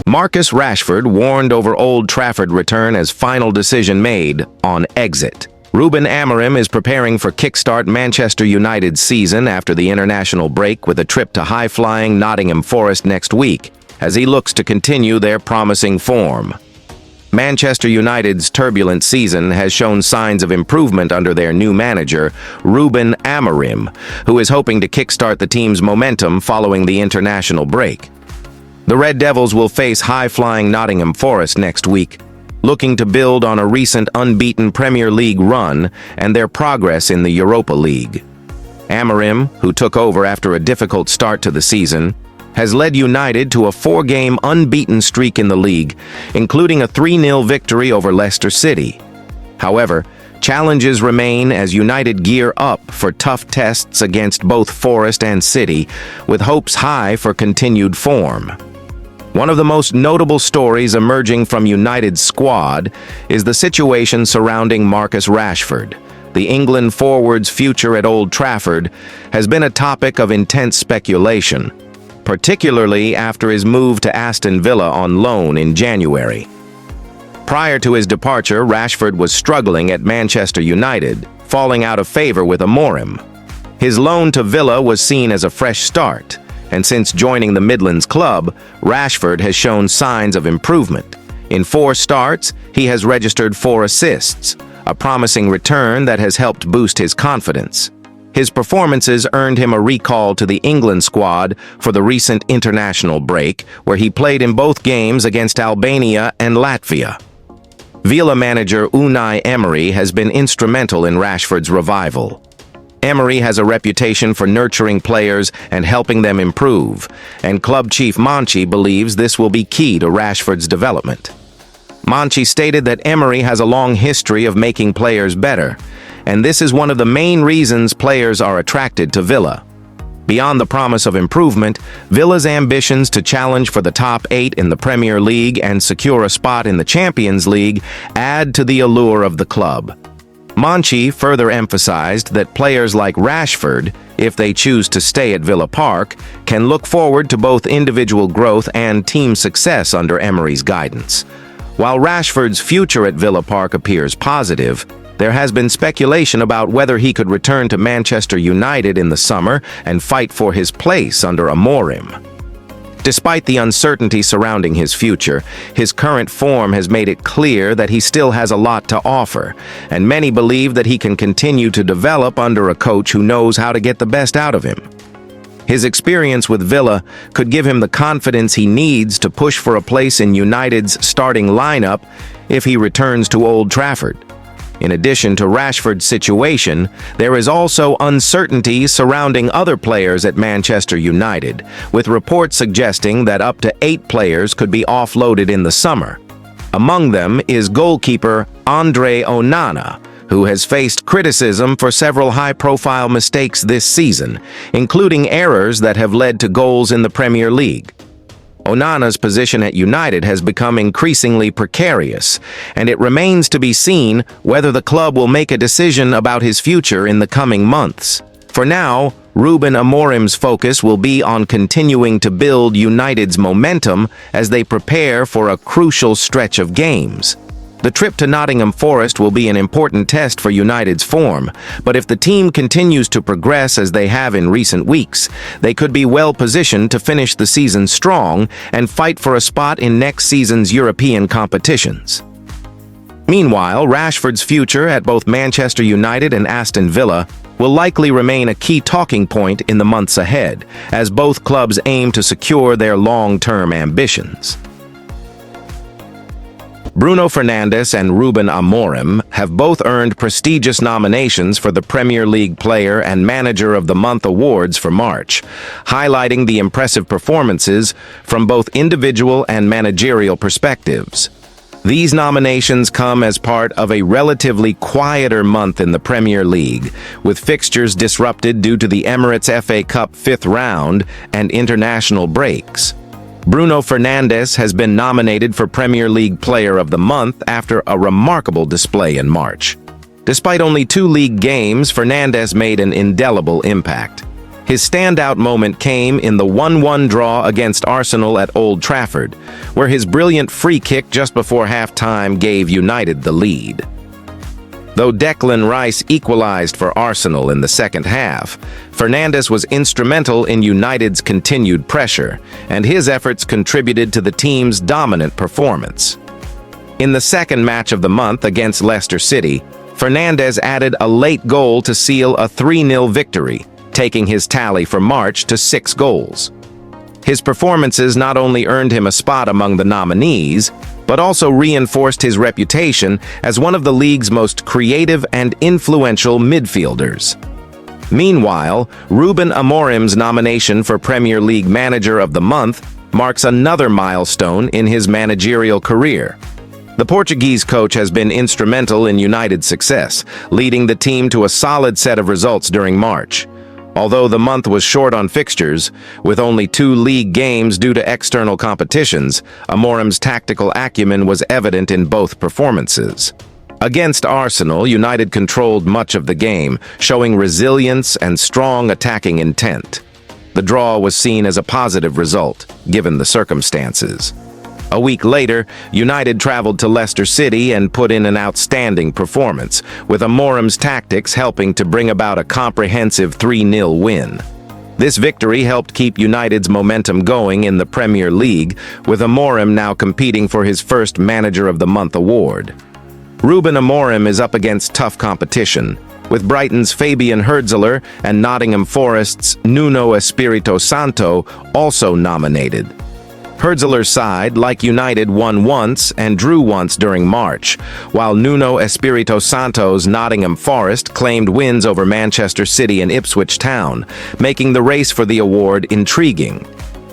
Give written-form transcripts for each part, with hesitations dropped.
Marcus Rashford warned over Old Trafford return as final decision made on exit. Ruben Amorim is preparing for kickstart Manchester United's season after the international break with a trip to high-flying Nottingham Forest next week, as he looks to continue their promising form. Manchester United's turbulent season has shown signs of improvement under their new manager, Ruben Amorim, who is hoping to kickstart the team's momentum following the international break. The Red Devils will face high-flying Nottingham Forest next week, looking to build on a recent unbeaten Premier League run and their progress in the Europa League. Amorim, who took over after a difficult start to the season, has led United to a 4-game unbeaten streak in the league, including a 3-0 victory over Leicester City. However, challenges remain as United gear up for tough tests against both Forest and City, with hopes high for continued form. One of the most notable stories emerging from United's squad is the situation surrounding Marcus Rashford. The England forward's future at Old Trafford has been a topic of intense speculation, particularly after his move to Aston Villa on loan in January. Prior to his departure, Rashford was struggling at Manchester United, falling out of favor with Amorim. His loan to Villa was seen as a fresh start, and since joining the Midlands club, Rashford has shown signs of improvement. In 4 starts, he has registered 4 assists, a promising return that has helped boost his confidence. His performances earned him a recall to the England squad for the recent international break, where he played in both games against Albania and Latvia. Villa manager Unai Emery has been instrumental in Rashford's revival. Emery has a reputation for nurturing players and helping them improve, and club chief Monchi believes this will be key to Rashford's development. Monchi stated that Emery has a long history of making players better, and this is one of the main reasons players are attracted to Villa. Beyond the promise of improvement, Villa's ambitions to challenge for the top 8 in the Premier League and secure a spot in the Champions League add to the allure of the club. Monchi further emphasized that players like Rashford, if they choose to stay at Villa Park, can look forward to both individual growth and team success under Emery's guidance. While Rashford's future at Villa Park appears positive, there has been speculation about whether he could return to Manchester United in the summer and fight for his place under Amorim. Despite the uncertainty surrounding his future, his current form has made it clear that he still has a lot to offer, and many believe that he can continue to develop under a coach who knows how to get the best out of him. His experience with Villa could give him the confidence he needs to push for a place in United's starting lineup if he returns to Old Trafford. In addition to Rashford's situation, there is also uncertainty surrounding other players at Manchester United, with reports suggesting that up to 8 players could be offloaded in the summer. Among them is goalkeeper Andre Onana, who has faced criticism for several high-profile mistakes this season, including errors that have led to goals in the Premier League. Onana's position at United has become increasingly precarious, and it remains to be seen whether the club will make a decision about his future in the coming months. For now, Ruben Amorim's focus will be on continuing to build United's momentum as they prepare for a crucial stretch of games. The trip to Nottingham Forest will be an important test for United's form, but if the team continues to progress as they have in recent weeks, they could be well positioned to finish the season strong and fight for a spot in next season's European competitions. Meanwhile, Rashford's future at both Manchester United and Aston Villa will likely remain a key talking point in the months ahead, as both clubs aim to secure their long-term ambitions. Bruno Fernandes and Ruben Amorim have both earned prestigious nominations for the Premier League Player and Manager of the Month awards for March, highlighting the impressive performances from both individual and managerial perspectives. These nominations come as part of a relatively quieter month in the Premier League, with fixtures disrupted due to the Emirates FA Cup 5th round and international breaks. Bruno Fernandes has been nominated for Premier League Player of the Month after a remarkable display in March. Despite only 2 league games, Fernandes made an indelible impact. His standout moment came in the 1-1 draw against Arsenal at Old Trafford, where his brilliant free kick just before halftime gave United the lead. Though Declan Rice equalized for Arsenal in the second half, Fernandes was instrumental in United's continued pressure, and his efforts contributed to the team's dominant performance. In the second match of the month against Leicester City, Fernandes added a late goal to seal a 3-0 victory, taking his tally for March to 6 goals. His performances not only earned him a spot among the nominees, but also reinforced his reputation as one of the league's most creative and influential midfielders. Meanwhile, Ruben Amorim's nomination for Premier League Manager of the Month marks another milestone in his managerial career. The Portuguese coach has been instrumental in United's success, leading the team to a solid set of results during March. Although the month was short on fixtures, with only 2 league games due to external competitions, Amorim's tactical acumen was evident in both performances. Against Arsenal, United controlled much of the game, showing resilience and strong attacking intent. The draw was seen as a positive result, given the circumstances. A week later, United traveled to Leicester City and put in an outstanding performance, with Amorim's tactics helping to bring about a comprehensive 3-0 win. This victory helped keep United's momentum going in the Premier League, with Amorim now competing for his first Manager of the Month award. Ruben Amorim is up against tough competition, with Brighton's Fabian Hürzeler and Nottingham Forest's Nuno Espirito Santo also nominated. Hürzeler's side, like United, won once and drew once during March, while Nuno Espirito Santo's Nottingham Forest claimed wins over Manchester City and Ipswich Town, making the race for the award intriguing.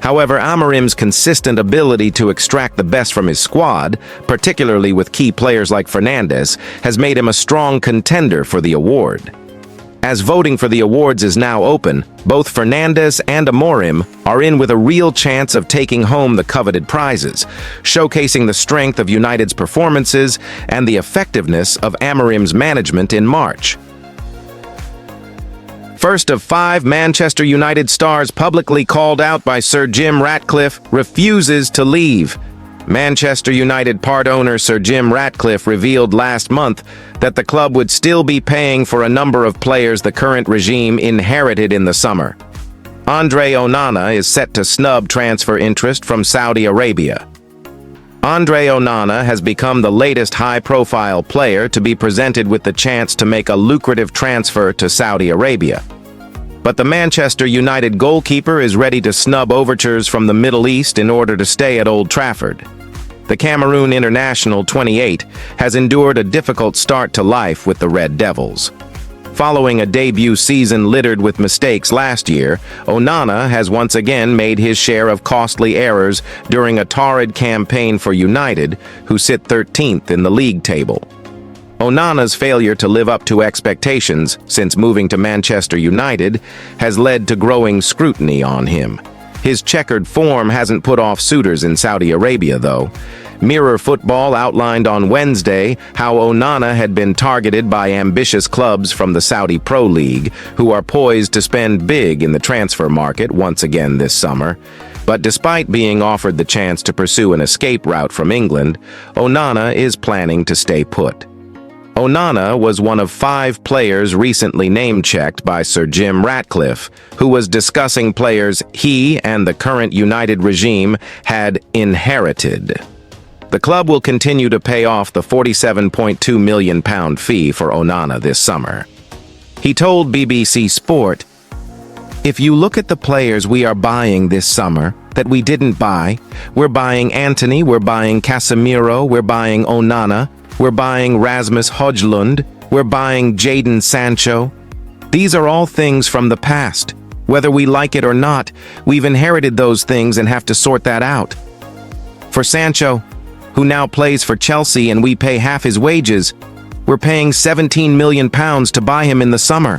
However, Amorim's consistent ability to extract the best from his squad, particularly with key players like Fernandes, has made him a strong contender for the award. As voting for the awards is now open, both Fernandes and Amorim are in with a real chance of taking home the coveted prizes, showcasing the strength of United's performances and the effectiveness of Amorim's management in March. First of 5 Manchester United stars publicly called out by Sir Jim Ratcliffe refuses to leave. Manchester United part owner Sir Jim Ratcliffe revealed last month that the club would still be paying for a number of players the current regime inherited in the summer. Andre Onana is set to snub transfer interest from Saudi Arabia. Andre Onana has become the latest high-profile player to be presented with the chance to make a lucrative transfer to Saudi Arabia. But the Manchester United goalkeeper is ready to snub overtures from the Middle East in order to stay at Old Trafford. The Cameroon international, 28, has endured a difficult start to life with the Red Devils. Following a debut season littered with mistakes last year, Onana has once again made his share of costly errors during a torrid campaign for United, who sit 13th in the league table. Onana's failure to live up to expectations since moving to Manchester United has led to growing scrutiny on him. His checkered form hasn't put off suitors in Saudi Arabia, though. Mirror Football outlined on Wednesday how Onana had been targeted by ambitious clubs from the Saudi Pro League, who are poised to spend big in the transfer market once again this summer. But despite being offered the chance to pursue an escape route from England, Onana is planning to stay put. Onana was one of 5 players recently name-checked by Sir Jim Ratcliffe, who was discussing players he and the current United regime had inherited. The club will continue to pay off the £47.2 million fee for Onana this summer. He told BBC Sport, "If you look at the players we are buying this summer that we didn't buy, we're buying Antony, we're buying Casemiro, we're buying Onana, we're buying Rasmus Højlund, we're buying Jadon Sancho. These are all things from the past. Whether we like it or not, we've inherited those things and have to sort that out. For Sancho, who now plays for Chelsea and we pay half his wages, we're paying £17 million to buy him in the summer."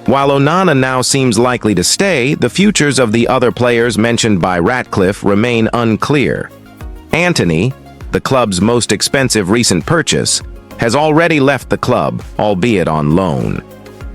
While Onana now seems likely to stay, the futures of the other players mentioned by Ratcliffe remain unclear. Antony, the club's most expensive recent purchase, has already left the club, albeit on loan.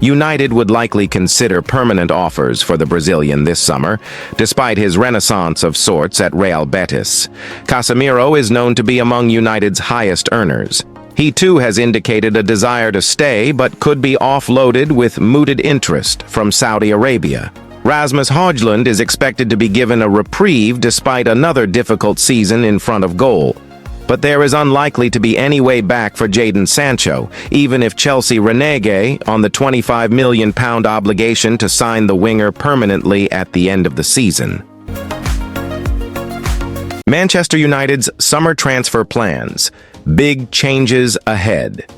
United would likely consider permanent offers for the Brazilian this summer, despite his renaissance of sorts at Real Betis. Casemiro is known to be among United's highest earners. He too has indicated a desire to stay, but could be offloaded with mooted interest from Saudi Arabia. Rasmus Højlund is expected to be given a reprieve despite another difficult season in front of goal. But there is unlikely to be any way back for Jadon Sancho, even if Chelsea renege on the £25 million obligation to sign the winger permanently at the end of the season. Manchester United's summer transfer plans. Big changes ahead.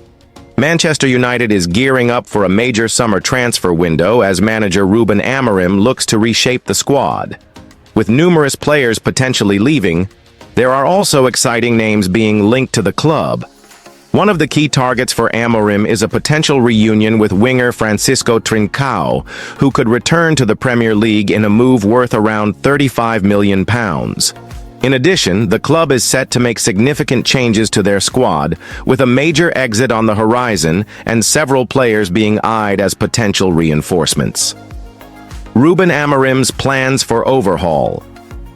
Manchester United is gearing up for a major summer transfer window as manager Ruben Amorim looks to reshape the squad. With numerous players potentially leaving, there are also exciting names being linked to the club. One of the key targets for Amorim is a potential reunion with winger Francisco Trincao, who could return to the Premier League in a move worth around £35 million. In addition, the club is set to make significant changes to their squad, with a major exit on the horizon and several players being eyed as potential reinforcements. Ruben Amorim's plans for overhaul.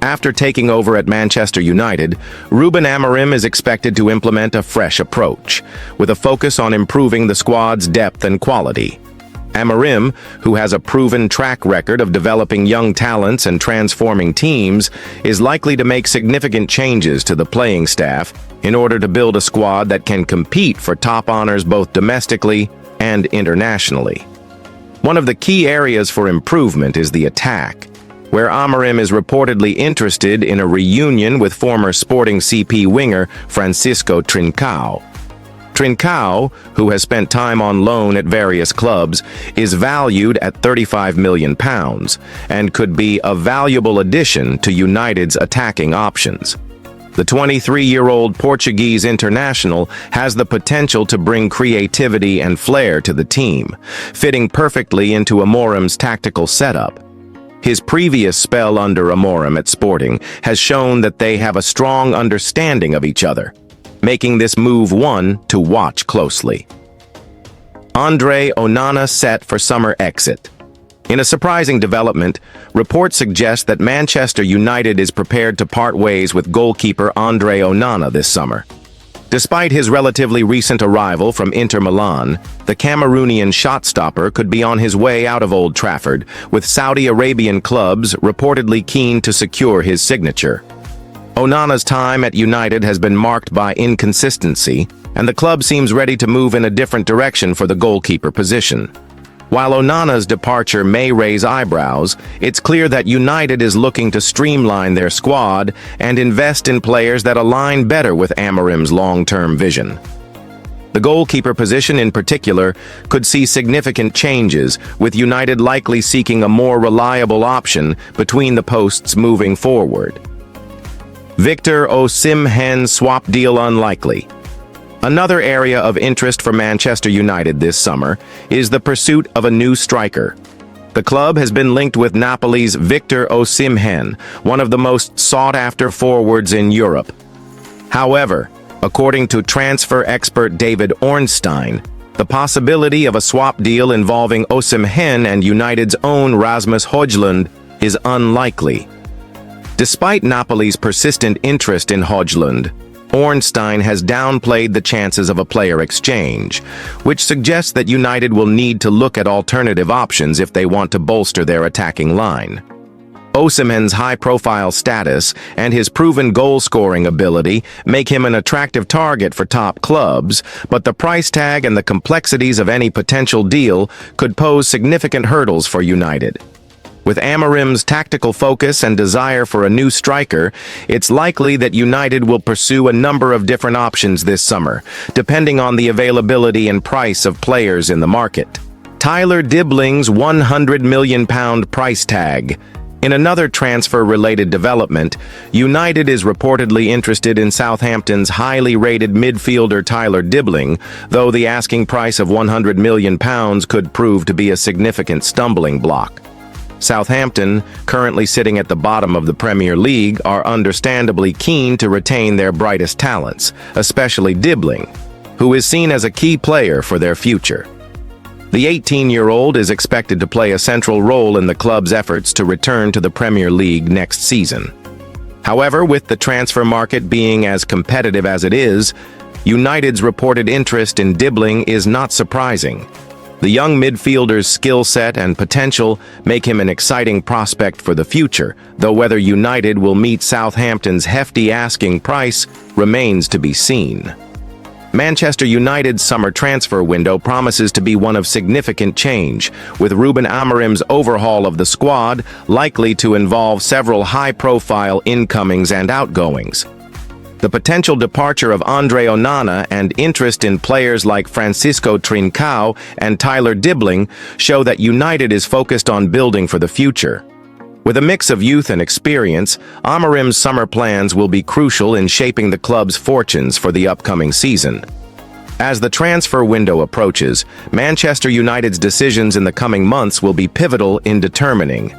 After taking over at Manchester United, Ruben Amorim is expected to implement a fresh approach, with a focus on improving the squad's depth and quality. Amorim, who has a proven track record of developing young talents and transforming teams, is likely to make significant changes to the playing staff in order to build a squad that can compete for top honors both domestically and internationally. One of the key areas for improvement is the attack, where Amorim is reportedly interested in a reunion with former Sporting CP winger Francisco Trincao. Trincao, who has spent time on loan at various clubs, is valued at £35 million and could be a valuable addition to United's attacking options. The 23-year-old Portuguese international has the potential to bring creativity and flair to the team, fitting perfectly into Amorim's tactical setup. His previous spell under Amorim at Sporting has shown that they have a strong understanding of each other, making this move one to watch closely. Andre Onana set for summer exit. In a surprising development, reports suggest that Manchester United is prepared to part ways with goalkeeper Andre Onana this summer. Despite his relatively recent arrival from Inter Milan, the Cameroonian shot-stopper could be on his way out of Old Trafford, with Saudi Arabian clubs reportedly keen to secure his signature. Onana's time at United has been marked by inconsistency, and the club seems ready to move in a different direction for the goalkeeper position. While Onana's departure may raise eyebrows, it's clear that United is looking to streamline their squad and invest in players that align better with Amorim's long-term vision. The goalkeeper position in particular could see significant changes, with United likely seeking a more reliable option between the posts moving forward. Victor Osimhen swap deal unlikely. Another area of interest for Manchester United this summer is the pursuit of a new striker. The club has been linked with Napoli's Victor Osimhen, one of the most sought-after forwards in Europe. However, according to transfer expert David Ornstein, the possibility of a swap deal involving Osimhen and United's own Rasmus Højlund is unlikely. Despite Napoli's persistent interest in Højlund, Ornstein has downplayed the chances of a player exchange, which suggests that United will need to look at alternative options if they want to bolster their attacking line. Osimhen's high-profile status and his proven goal-scoring ability make him an attractive target for top clubs, but the price tag and the complexities of any potential deal could pose significant hurdles for United. With Amorim's tactical focus and desire for a new striker, it's likely that United will pursue a number of different options this summer, depending on the availability and price of players in the market. Tyler Dibling's £100 million price tag. In another transfer-related development, United is reportedly interested in Southampton's highly rated midfielder Tyler Dibling, though the asking price of £100 million could prove to be a significant stumbling block. Southampton, currently sitting at the bottom of the Premier League, are understandably keen to retain their brightest talents, especially Dibling, who is seen as a key player for their future. The 18-year-old is expected to play a central role in the club's efforts to return to the Premier League next season. However, with the transfer market being as competitive as it is, United's reported interest in Dibbling is not surprising. The young midfielder's skill set and potential make him an exciting prospect for the future, though whether United will meet Southampton's hefty asking price remains to be seen. Manchester United's summer transfer window promises to be one of significant change, with Ruben Amorim's overhaul of the squad likely to involve several high-profile incomings and outgoings. The potential departure of Andre Onana and interest in players like Francisco Trincao and Tyler Dibbling show that United is focused on building for the future. With a mix of youth and experience, Amorim's summer plans will be crucial in shaping the club's fortunes for the upcoming season. As the transfer window approaches, Manchester United's decisions in the coming months will be pivotal in determining